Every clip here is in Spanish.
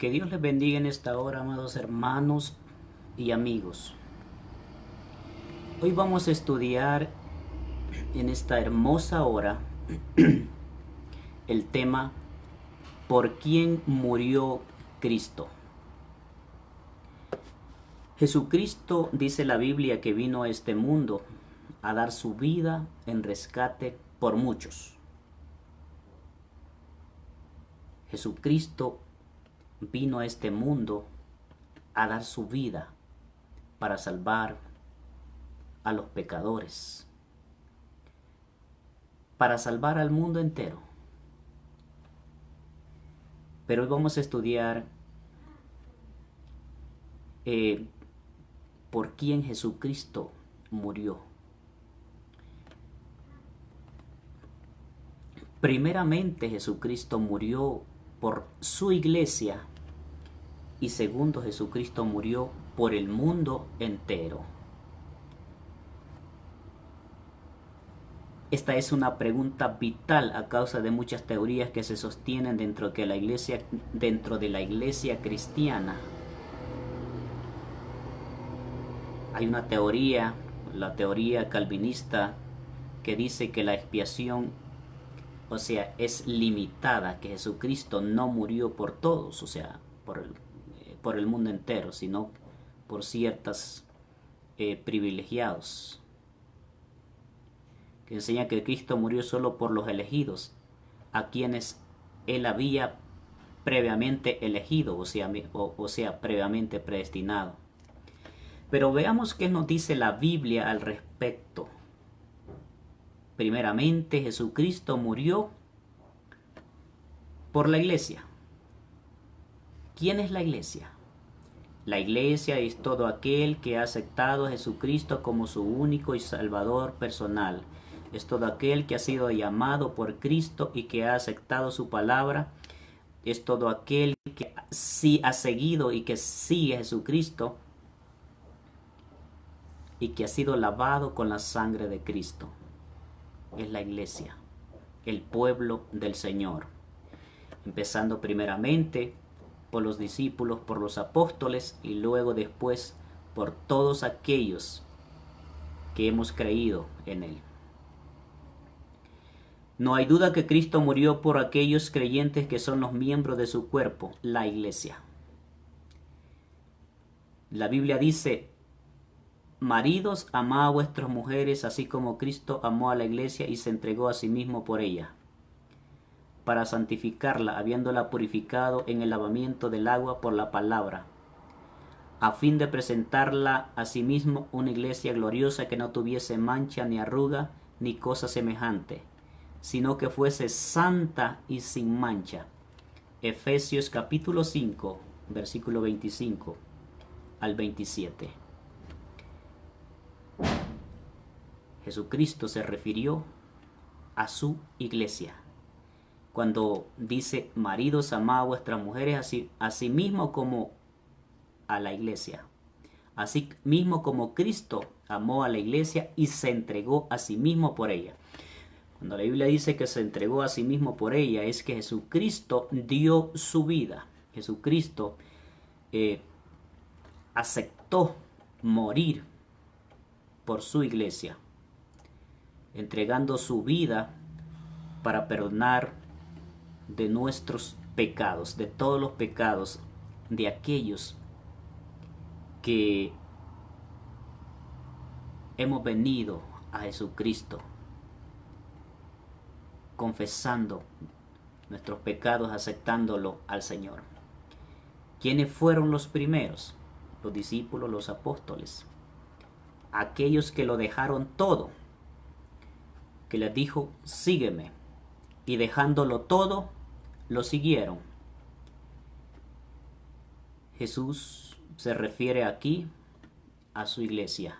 Que Dios les bendiga en esta hora, amados hermanos y amigos. Hoy vamos a estudiar en esta hermosa hora el tema ¿por quién murió Cristo? Jesucristo, dice la Biblia, que vino a este mundo a dar su vida en rescate por muchos. Jesucristo vino a este mundo a dar su vida para salvar a los pecadores, para salvar al mundo entero. Pero hoy vamos a estudiar por quién Jesucristo murió. Primeramente, Jesucristo murió por su iglesia y segundo, Jesucristo murió por el mundo entero. Esta es una pregunta vital a causa de muchas teorías que se sostienen dentro de la iglesia cristiana. Hay una teoría, la teoría calvinista, que dice que la expiación, es limitada, que Jesucristo no murió por todos, por el mundo entero, sino por ciertos privilegiados, que enseña que Cristo murió solo por los elegidos, a quienes Él había previamente elegido, previamente predestinado. Pero veamos qué nos dice la Biblia al respecto. Primeramente, Jesucristo murió por la iglesia. ¿Quién es la iglesia? La iglesia es todo aquel que ha aceptado a Jesucristo como su único y salvador personal. Es todo aquel que ha sido llamado por Cristo y que ha aceptado su palabra. Es todo aquel que sí ha seguido y que sigue a Jesucristo y que ha sido lavado con la sangre de Cristo. Es la iglesia, el pueblo del Señor. Empezando primeramente por los discípulos, por los apóstoles y luego después por todos aquellos que hemos creído en Él. No hay duda que Cristo murió por aquellos creyentes que son los miembros de su cuerpo, la iglesia. La Biblia dice: maridos, amad a vuestras mujeres, así como Cristo amó a la iglesia y se entregó a sí mismo por ella, para santificarla, habiéndola purificado en el lavamiento del agua por la palabra, a fin de presentarla a sí mismo una iglesia gloriosa que no tuviese mancha ni arruga ni cosa semejante, sino que fuese santa y sin mancha. Efesios capítulo 5, versículo 25 al 27. Jesucristo se refirió a su iglesia cuando dice: maridos, amad a vuestras mujeres así mismo como a la iglesia, así mismo como Cristo amó a la iglesia y se entregó a sí mismo por ella. Cuando la Biblia dice que se entregó a sí mismo por ella, es que Jesucristo dio su vida. Jesucristo aceptó morir por su iglesia, entregando su vida para perdonar de nuestros pecados, de todos los pecados de aquellos que hemos venido a Jesucristo confesando nuestros pecados, aceptándolo al Señor. ¿Quiénes fueron los primeros? Los discípulos, los apóstoles, aquellos que lo dejaron todo, que les dijo: sígueme, y dejándolo todo, lo siguieron. Jesús se refiere aquí a su iglesia,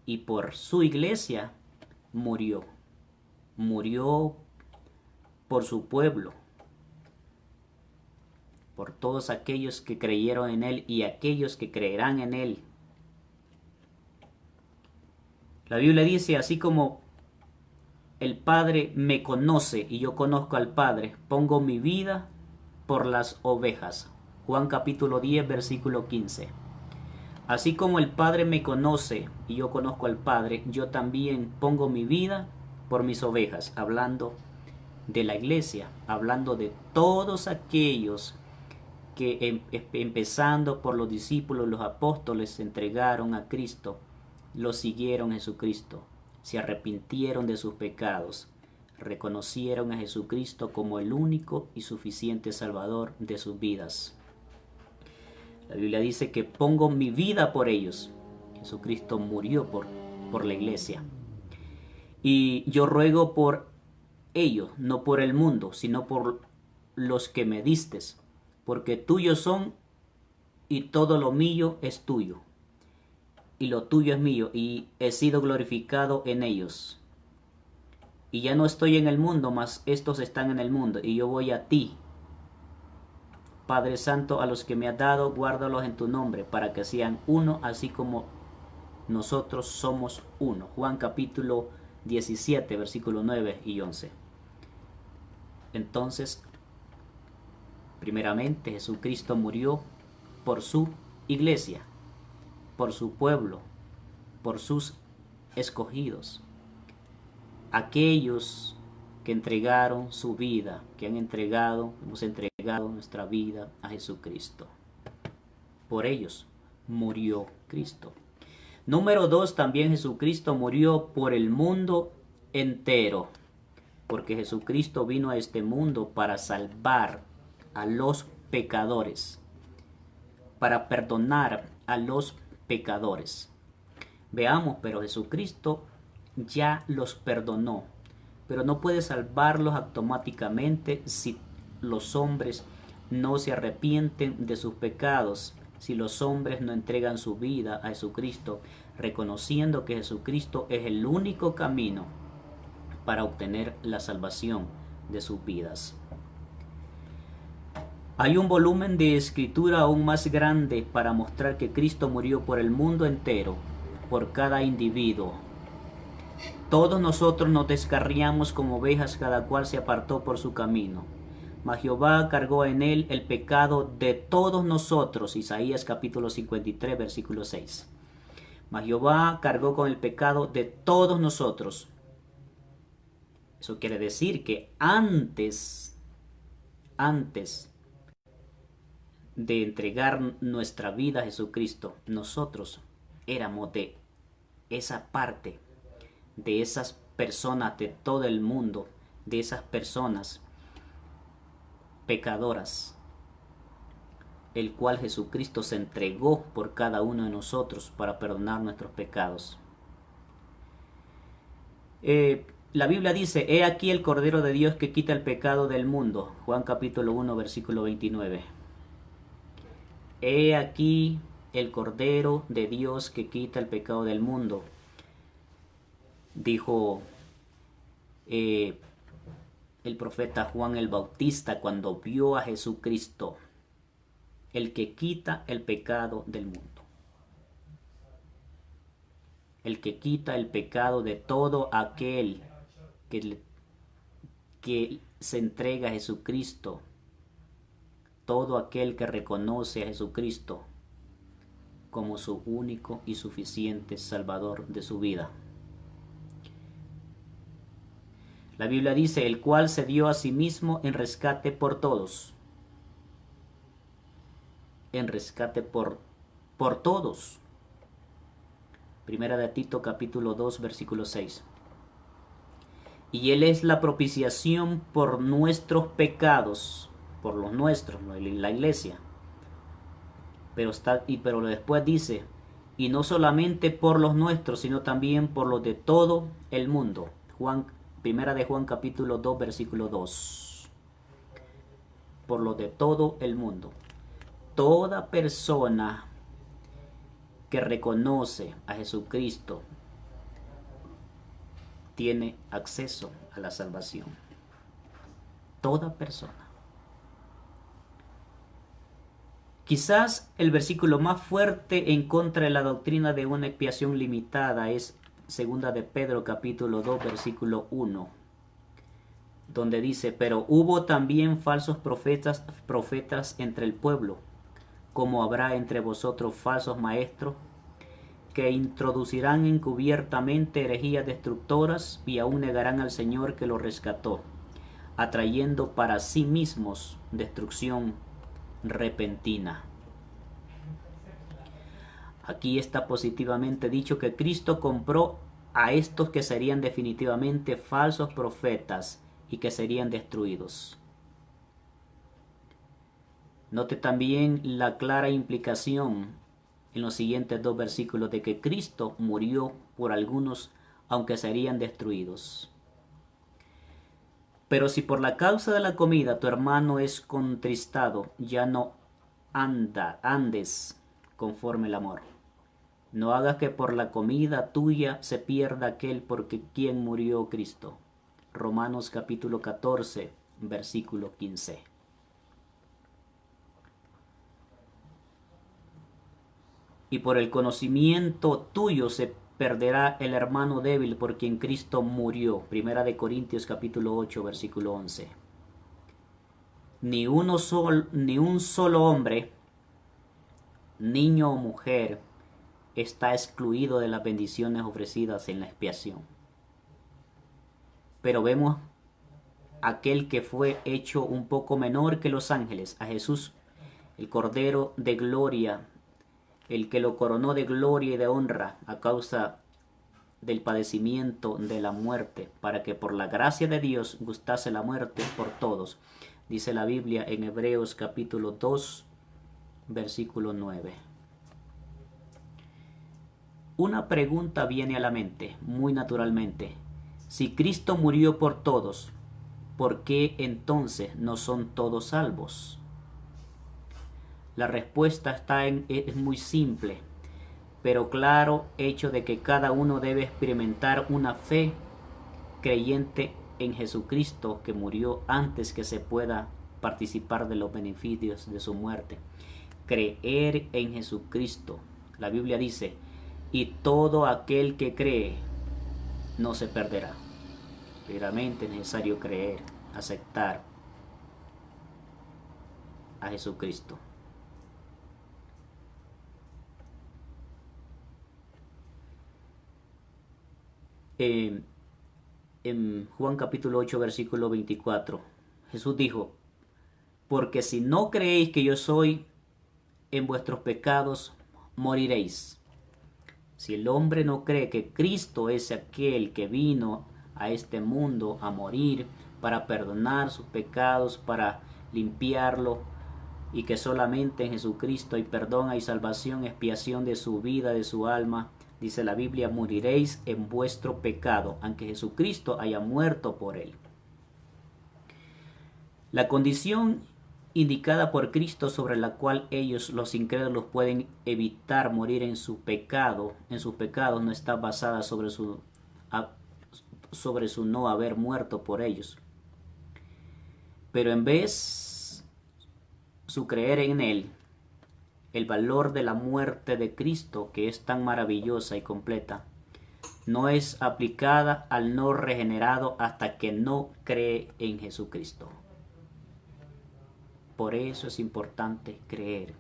y por su iglesia murió por su pueblo, por todos aquellos que creyeron en Él y aquellos que creerán en Él. La Biblia dice: así como el Padre me conoce y yo conozco al Padre, pongo mi vida por las ovejas. Juan capítulo 10, versículo 15. Así como el Padre me conoce y yo conozco al Padre, yo también pongo mi vida por mis ovejas, hablando de la iglesia, hablando de todos aquellos que empezando por los discípulos, los apóstoles, se entregaron a Cristo, lo siguieron a Jesucristo, se arrepintieron de sus pecados, reconocieron a Jesucristo como el único y suficiente Salvador de sus vidas. La Biblia dice que pongo mi vida por ellos. Jesucristo murió por la iglesia. Y yo ruego por ellos, no por el mundo, sino por los que me distes, porque tuyos son y todo lo mío es tuyo, y lo tuyo es mío, y he sido glorificado en ellos. Y ya no estoy en el mundo, mas estos están en el mundo, y yo voy a ti. Padre Santo, a los que me has dado, guárdalos en tu nombre, para que sean uno, así como nosotros somos uno. Juan capítulo 17, versículos 9 y 11. Entonces, primeramente, Jesucristo murió por su iglesia, por su pueblo, por sus escogidos. Aquellos que entregaron su vida, que hemos entregado nuestra vida a Jesucristo. Por ellos murió Cristo. Número 2, también Jesucristo murió por el mundo entero, porque Jesucristo vino a este mundo para salvar a los pecadores, para perdonar a los pecadores. Veamos, pero Jesucristo ya los perdonó, pero no puede salvarlos automáticamente si los hombres no se arrepienten de sus pecados, si los hombres no entregan su vida a Jesucristo, reconociendo que Jesucristo es el único camino para obtener la salvación de sus vidas. Hay un volumen de escritura aún más grande para mostrar que Cristo murió por el mundo entero, por cada individuo. Todos nosotros nos descarriamos como ovejas, cada cual se apartó por su camino. Mas Jehová cargó en él el pecado de todos nosotros. Isaías capítulo 53, versículo 6. Mas Jehová cargó con el pecado de todos nosotros. Eso quiere decir que antes de entregar nuestra vida a Jesucristo, nosotros éramos de esa parte, de esas personas de todo el mundo, de esas personas pecadoras, el cual Jesucristo se entregó por cada uno de nosotros para perdonar nuestros pecados. La Biblia dice: he aquí el Cordero de Dios que quita el pecado del mundo. Juan capítulo 1, versículo 29. He aquí el Cordero de Dios que quita el pecado del mundo. Dijo el profeta Juan el Bautista cuando vio a Jesucristo, el que quita el pecado del mundo. El que quita el pecado de todo aquel que se entrega a Jesucristo, todo aquel que reconoce a Jesucristo como su único y suficiente Salvador de su vida. La Biblia dice: el cual se dio a sí mismo en rescate por todos. En rescate por todos. Primera de Tito capítulo 2, versículo 6. Y él es la propiciación por nuestros pecados, por los nuestros, la iglesia. Pero después dice: y no solamente por los nuestros, sino también por los de todo el mundo. Primera de Juan capítulo 2, versículo 2. Por los de todo el mundo. Toda persona que reconoce a Jesucristo tiene acceso a la salvación. Toda persona. Quizás el versículo más fuerte en contra de la doctrina de una expiación limitada es segunda de Pedro capítulo 2, versículo 1. donde dice, pero hubo también falsos profetas entre el pueblo, como habrá entre vosotros falsos maestros, que introducirán encubiertamente herejías destructoras y aún negarán al Señor que lo rescató, atrayendo para sí mismos destrucción repentina. Aquí está positivamente dicho que Cristo compró a estos que serían definitivamente falsos profetas y que serían destruidos. Note también la clara implicación en los siguientes 2 versículos de que Cristo murió por algunos, aunque serían destruidos. Pero si por la causa de la comida tu hermano es contristado, ya no andes conforme el amor. No hagas que por la comida tuya se pierda aquel por quien murió Cristo. Romanos capítulo 14, versículo 15. Y por el conocimiento tuyo se perderá el hermano débil por quien Cristo murió. Primera de Corintios capítulo 8, versículo 11. Ni un solo hombre, niño o mujer, está excluido de las bendiciones ofrecidas en la expiación. Pero vemos aquel que fue hecho un poco menor que los ángeles, a Jesús, el Cordero de gloria, el que lo coronó de gloria y de honra a causa del padecimiento de la muerte, para que por la gracia de Dios gustase la muerte por todos. Dice la Biblia en Hebreos capítulo 2, versículo 9. Una pregunta viene a la mente, muy naturalmente. Si Cristo murió por todos, ¿por qué entonces no son todos salvos? La respuesta es muy simple, pero claro hecho de que cada uno debe experimentar una fe creyente en Jesucristo que murió antes que se pueda participar de los beneficios de su muerte. Creer en Jesucristo. La Biblia dice, y todo aquel que cree no se perderá. Primeramente es necesario creer, aceptar a Jesucristo. En Juan capítulo 8, versículo 24, Jesús dijo, porque si no creéis que yo soy, en vuestros pecados moriréis. Si el hombre no cree que Cristo es aquel que vino a este mundo a morir para perdonar sus pecados, para limpiarlo, y que solamente en Jesucristo hay perdón, hay salvación, expiación de su vida, de su alma, dice la Biblia, moriréis en vuestro pecado, aunque Jesucristo haya muerto por él. La condición indicada por Cristo sobre la cual ellos, los incrédulos, pueden evitar morir en sus pecados, no está basada sobre su no haber muerto por ellos. Pero en vez su creer en él, el valor de la muerte de Cristo, que es tan maravillosa y completa, no es aplicada al no regenerado hasta que no cree en Jesucristo. Por eso es importante creer,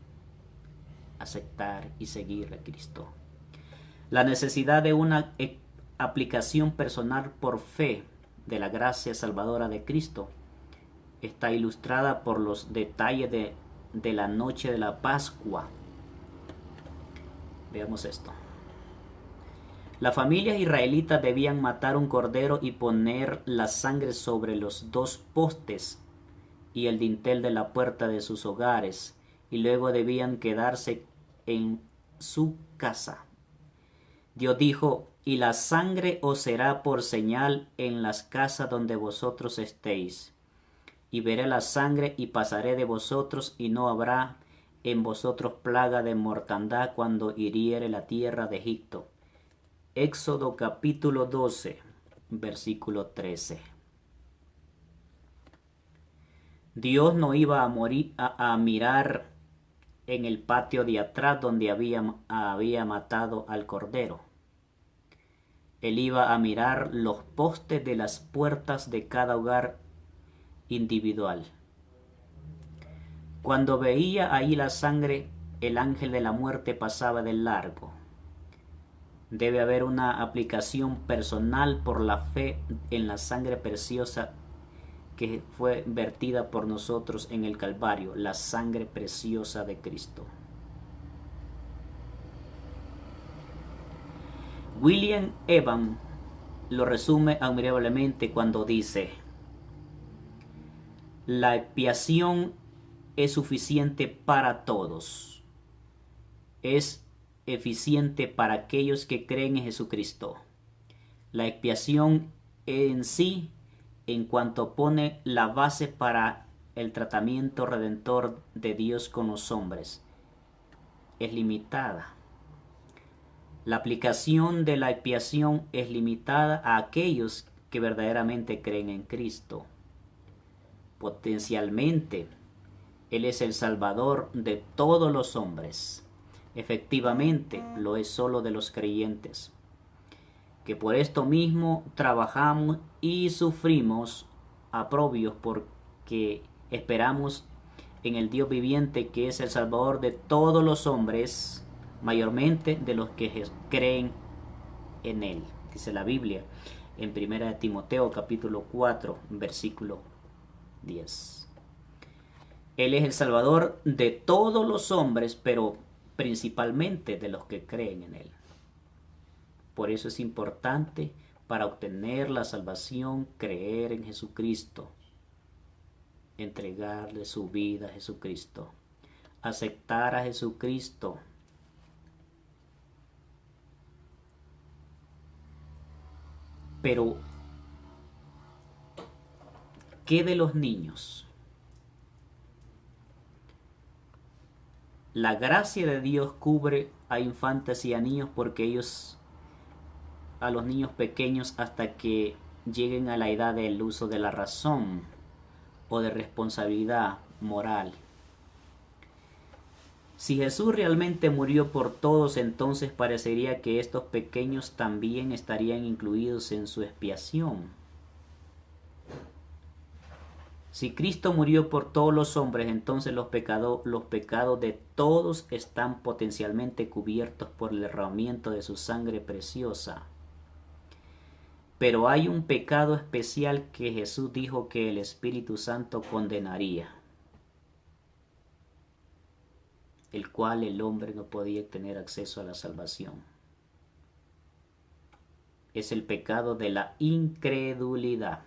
aceptar y seguir a Cristo. La necesidad de una aplicación personal por fe de la gracia salvadora de Cristo está ilustrada por los detalles de la noche de la Pascua. Veamos esto. Las familias israelitas debían matar un cordero y poner la sangre sobre los 2 postes y el dintel de la puerta de sus hogares, y luego debían quedarse en su casa. Dios dijo, y la sangre os será por señal en las casas donde vosotros estéis. Y veré la sangre y pasaré de vosotros, y no habrá en vosotros plaga de mortandad cuando hiriere la tierra de Egipto. Éxodo capítulo 12, versículo 13. Dios no iba a mirar en el patio de atrás donde había matado al cordero. Él iba a mirar los postes de las puertas de cada hogar individual. Cuando veía ahí la sangre, el ángel de la muerte pasaba de largo. Debe haber una aplicación personal por la fe en la sangre preciosa que fue vertida por nosotros en el Calvario, la sangre preciosa de Cristo. William Evans lo resume admirablemente cuando dice: la expiación es suficiente para todos. Es eficiente para aquellos que creen en Jesucristo. La expiación en sí, en cuanto pone la base para el tratamiento redentor de Dios con los hombres, es limitada. La aplicación de la expiación es limitada a aquellos que verdaderamente creen en Cristo. Potencialmente, Él es el Salvador de todos los hombres. Efectivamente, lo es solo de los creyentes, que por esto mismo trabajamos y sufrimos aprobios, porque esperamos en el Dios viviente, que es el Salvador de todos los hombres, mayormente de los que creen en Él. Dice la Biblia en 1 Timoteo capítulo 4, versículo 10. Él es el Salvador de todos los hombres, pero principalmente de los que creen en Él. Por eso es importante, para obtener la salvación, creer en Jesucristo, entregarle su vida a Jesucristo, aceptar a Jesucristo. Pero, ¿qué de los niños? La gracia de Dios cubre a infantes y a niños, porque a los niños pequeños, hasta que lleguen a la edad del uso de la razón o de responsabilidad moral. Si Jesús realmente murió por todos, entonces parecería que estos pequeños también estarían incluidos en su expiación. Si Cristo murió por todos los hombres, entonces los pecados de todos están potencialmente cubiertos por el derramamiento de su sangre preciosa. Pero hay un pecado especial que Jesús dijo que el Espíritu Santo condenaría, el cual el hombre no podía tener acceso a la salvación. Es el pecado de la incredulidad.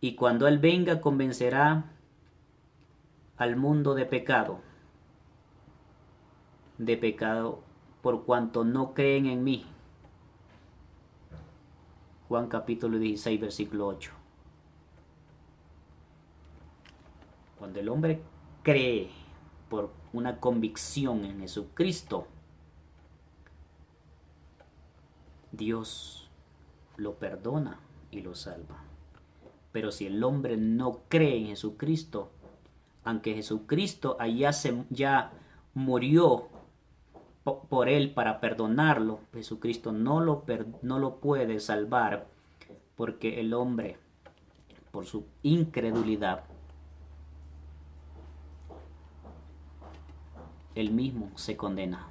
Y cuando Él venga, convencerá al mundo de pecado por cuanto no creen en mí. Juan capítulo 16, versículo 8. Cuando el hombre cree por una convicción en Jesucristo, Dios lo perdona y lo salva. Pero si el hombre no cree en Jesucristo, aunque Jesucristo ya murió por él para perdonarlo, Jesucristo no lo puede salvar, porque el hombre, por su incredulidad, él mismo se condena.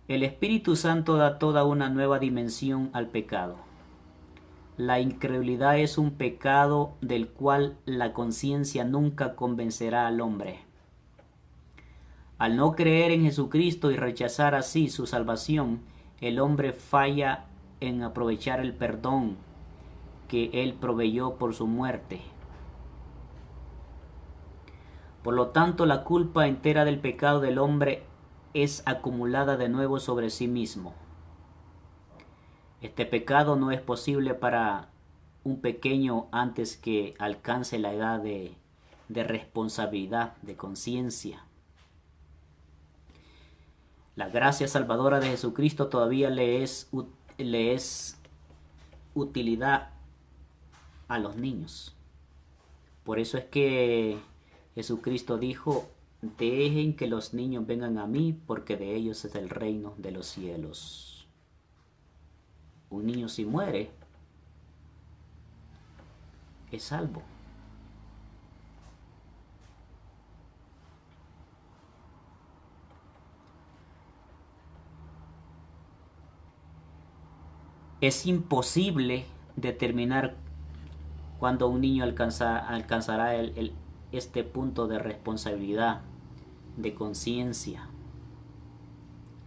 El Espíritu Santo da toda una nueva dimensión al pecado. La incredulidad es un pecado del cual la conciencia nunca convencerá al hombre. Al no creer en Jesucristo y rechazar así su salvación, el hombre falla en aprovechar el perdón que Él proveyó por su muerte. Por lo tanto, la culpa entera del pecado del hombre es acumulada de nuevo sobre sí mismo. Este pecado no es posible para un pequeño antes que alcance la edad de responsabilidad, de conciencia. La gracia salvadora de Jesucristo todavía le es utilidad a los niños. Por eso es que Jesucristo dijo: dejen que los niños vengan a mí, porque de ellos es el reino de los cielos. Un niño si muere, es salvo. Es imposible determinar cuándo un niño alcanzará este punto de responsabilidad, de conciencia.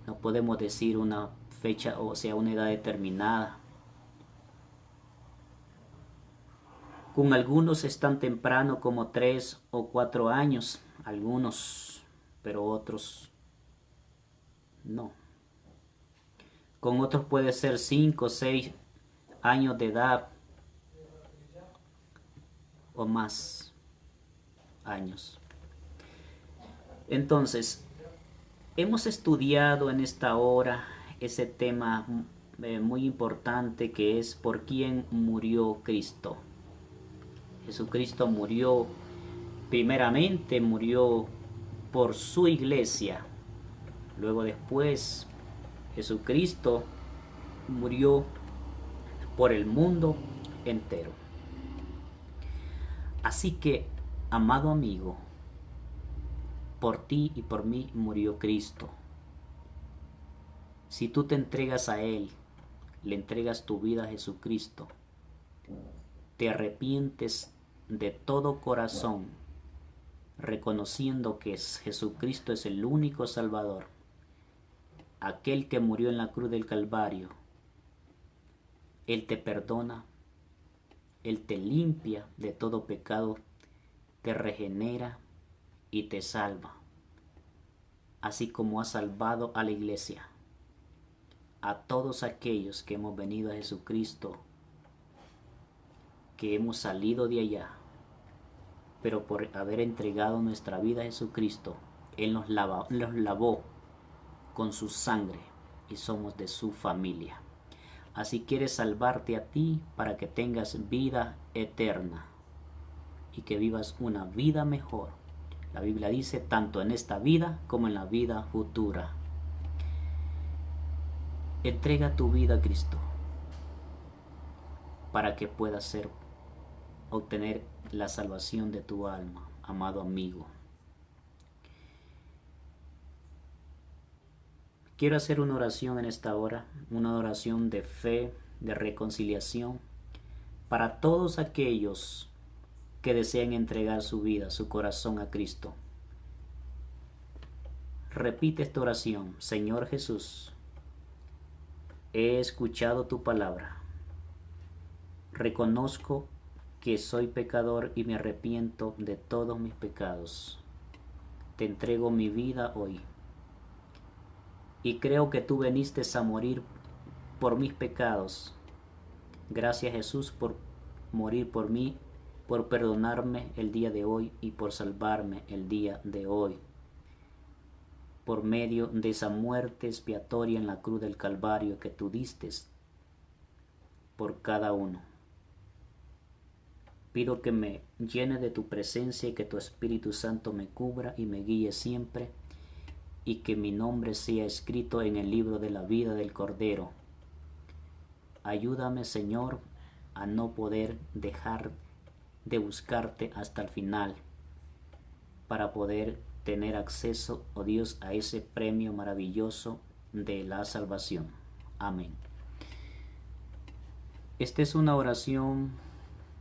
No podemos decir una fecha, o sea, una edad determinada. Con algunos es tan temprano como 3 o 4 años, algunos, pero otros no. Con otros puede ser 5 o 6 años de edad o más años. Entonces, hemos estudiado en esta hora ese tema muy importante, que es por quién murió Cristo. Jesucristo murió, primeramente murió por su iglesia. Luego después Jesucristo murió por el mundo entero. Así que, amado amigo, por ti y por mí murió Cristo. Si tú te entregas a Él, le entregas tu vida a Jesucristo, te arrepientes de todo corazón, reconociendo que Jesucristo es el único Salvador, aquel que murió en la cruz del Calvario, Él te perdona, Él te limpia de todo pecado, te regenera y te salva, así como ha salvado a la iglesia, a todos aquellos que hemos venido a Jesucristo, que hemos salido de allá, pero por haber entregado nuestra vida a Jesucristo, Él nos lavó con su sangre y somos de su familia. Así quiere salvarte a ti para que tengas vida eterna y que vivas una vida mejor. La Biblia dice, tanto en esta vida como en la vida futura. Entrega tu vida a Cristo para que puedas obtener la salvación de tu alma, amado amigo. Quiero hacer una oración en esta hora, una oración de fe, de reconciliación, para todos aquellos que desean entregar su vida, su corazón a Cristo. Repite esta oración: Señor Jesús, he escuchado tu palabra. Reconozco que soy pecador y me arrepiento de todos mis pecados. Te entrego mi vida hoy. Y creo que tú viniste a morir por mis pecados. Gracias, Jesús, por morir por mí, por perdonarme el día de hoy y por salvarme el día de hoy, por medio de esa muerte expiatoria en la cruz del Calvario que tú diste por cada uno. Pido que me llene de tu presencia y que tu Espíritu Santo me cubra y me guíe siempre, y que mi nombre sea escrito en el libro de la vida del Cordero. Ayúdame, Señor, a no poder dejar de buscarte hasta el final, para poder tener acceso, oh Dios, a ese premio maravilloso de la salvación. Amén. Esta es una oración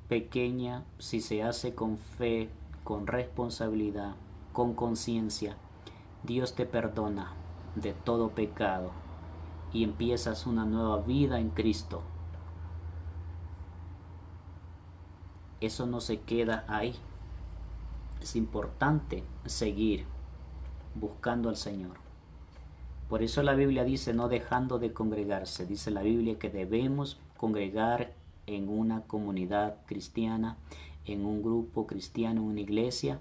pequeña, si se hace con fe, con responsabilidad, con conciencia. Dios te perdona de todo pecado y empiezas una nueva vida en Cristo. Eso no se queda ahí. Es importante seguir buscando al Señor. Por eso la Biblia dice, no dejando de congregarse. Dice la Biblia que debemos congregar en una comunidad cristiana, en un grupo cristiano, en una iglesia,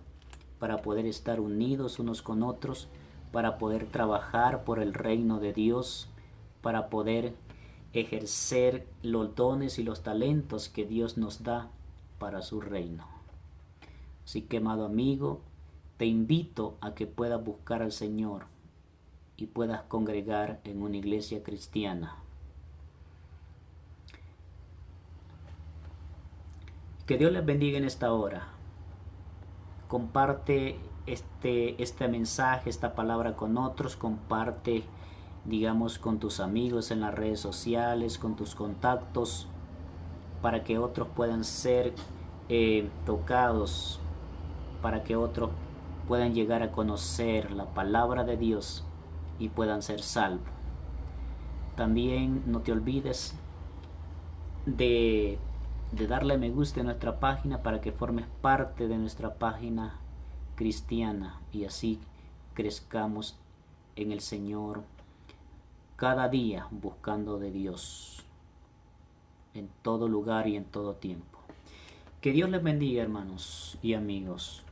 para poder estar unidos unos con otros, para poder trabajar por el reino de Dios, para poder ejercer los dones y los talentos que Dios nos da para su reino. Así que, amado amigo, te invito a que puedas buscar al Señor y puedas congregar en una iglesia cristiana. Que Dios les bendiga en esta hora. Comparte este mensaje, esta palabra con otros. Comparte, digamos, con tus amigos en las redes sociales, con tus contactos, para que otros puedan ser tocados, para que otros puedan llegar a conocer la palabra de Dios y puedan ser salvos. También no te olvides de darle me gusta a nuestra página para que formes parte de nuestra página cristiana y así crezcamos en el Señor cada día buscando de Dios en todo lugar y en todo tiempo. Que Dios les bendiga, hermanos y amigos.